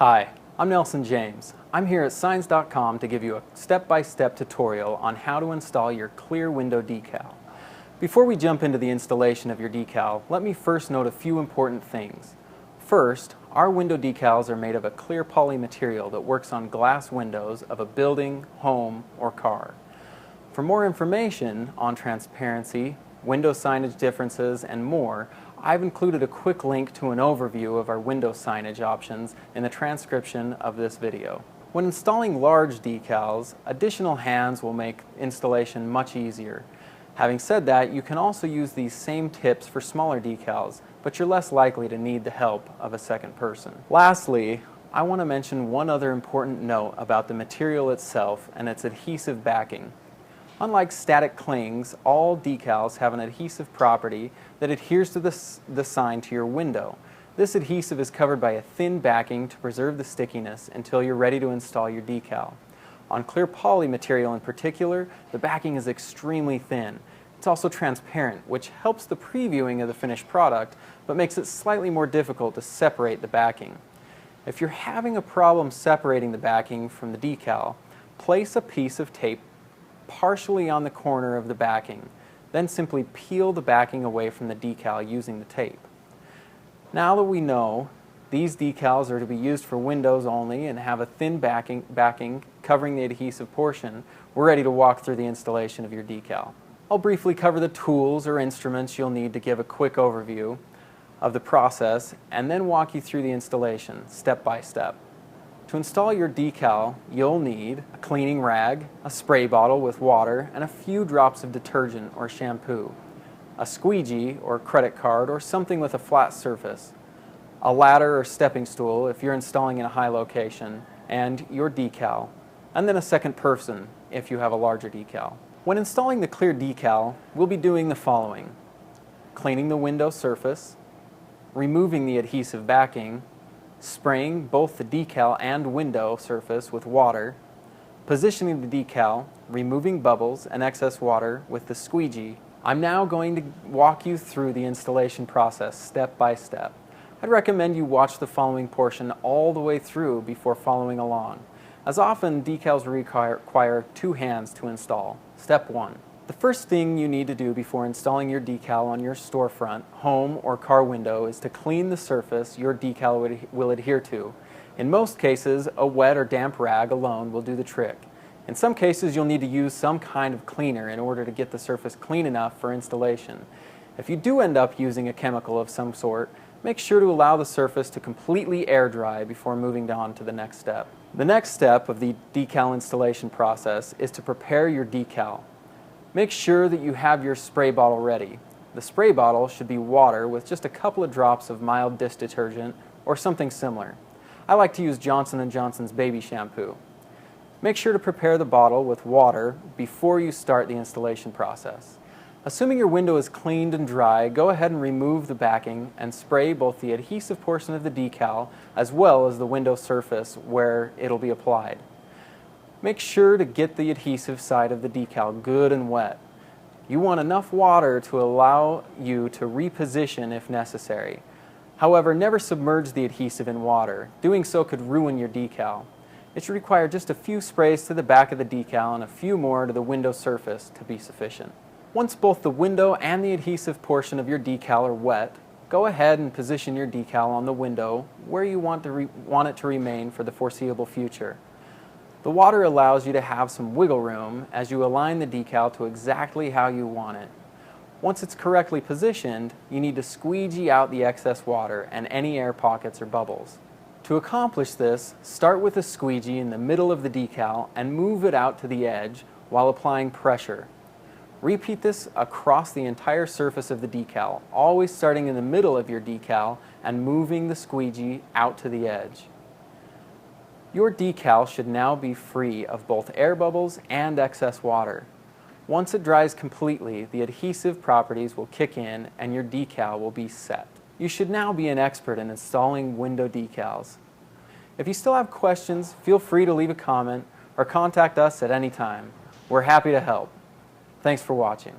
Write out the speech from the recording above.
Hi, I'm Nelson James. I'm here at Signs.com to give you a step-by-step tutorial on how to install your clear window decal. Before we jump into the installation of your decal, let me first note a few important things. First, our window decals are made of a clear poly material that works on glass windows of a building, home, or car. For more information on transparency, window signage differences, and more, I've included a quick link to an overview of our window signage options in the transcription of this video. When installing large decals, additional hands will make installation much easier. Having said that, you can also use these same tips for smaller decals, but you're less likely to need the help of a second person. Lastly, I want to mention one other important note about the material itself and its adhesive backing. Unlike static clings, all decals have an adhesive property that adheres to the sign to your window. This adhesive is covered by a thin backing to preserve the stickiness until you're ready to install your decal. On clear poly material in particular, the backing is extremely thin. It's also transparent, which helps the previewing of the finished product, but makes it slightly more difficult to separate the backing. If you're having a problem separating the backing from the decal, place a piece of tape partially on the corner of the backing. Then simply peel the backing away from the decal using the tape. Now that we know these decals are to be used for windows only and have a thin backing covering the adhesive portion, we're ready to walk through the installation of your decal. I'll briefly cover the tools or instruments you'll need to give a quick overview of the process and then walk you through the installation step by step. To install your decal, you'll need a cleaning rag, a spray bottle with water, and a few drops of detergent or shampoo, a squeegee or credit card or something with a flat surface, a ladder or stepping stool if you're installing in a high location, and your decal, and then a second person if you have a larger decal. When installing the clear decal, we'll be doing the following: cleaning the window surface, removing the adhesive backing, spraying both the decal and window surface with water, positioning the decal, removing bubbles and excess water with the squeegee. I'm now going to walk you through the installation process step by step. I'd recommend you watch the following portion all the way through before following along, as often decals require two hands to install. Step 1. The first thing you need to do before installing your decal on your storefront, home, or car window is to clean the surface your decal will adhere to. In most cases, a wet or damp rag alone will do the trick. In some cases, you'll need to use some kind of cleaner in order to get the surface clean enough for installation. If you do end up using a chemical of some sort, make sure to allow the surface to completely air dry before moving on to the next step. The next step of the decal installation process is to prepare your decal. Make sure that you have your spray bottle ready. The spray bottle should be water with just a couple of drops of mild dish detergent or something similar. I like to use Johnson & Johnson's baby shampoo. Make sure to prepare the bottle with water before you start the installation process. Assuming your window is cleaned and dry, go ahead and remove the backing and spray both the adhesive portion of the decal as well as the window surface where it'll be applied. Make sure to get the adhesive side of the decal good and wet. You want enough water to allow you to reposition if necessary. However, never submerge the adhesive in water. Doing so could ruin your decal. It should require just a few sprays to the back of the decal and a few more to the window surface to be sufficient. Once both the window and the adhesive portion of your decal are wet, go ahead and position your decal on the window where you want it to remain for the foreseeable future. The water allows you to have some wiggle room as you align the decal to exactly how you want it. Once it's correctly positioned, you need to squeegee out the excess water and any air pockets or bubbles. To accomplish this, start with a squeegee in the middle of the decal and move it out to the edge while applying pressure. Repeat this across the entire surface of the decal, always starting in the middle of your decal and moving the squeegee out to the edge. Your decal should now be free of both air bubbles and excess water. Once it dries completely, the adhesive properties will kick in and your decal will be set. You should now be an expert in installing window decals. If you still have questions, feel free to leave a comment or contact us at any time. We're happy to help. Thanks for watching.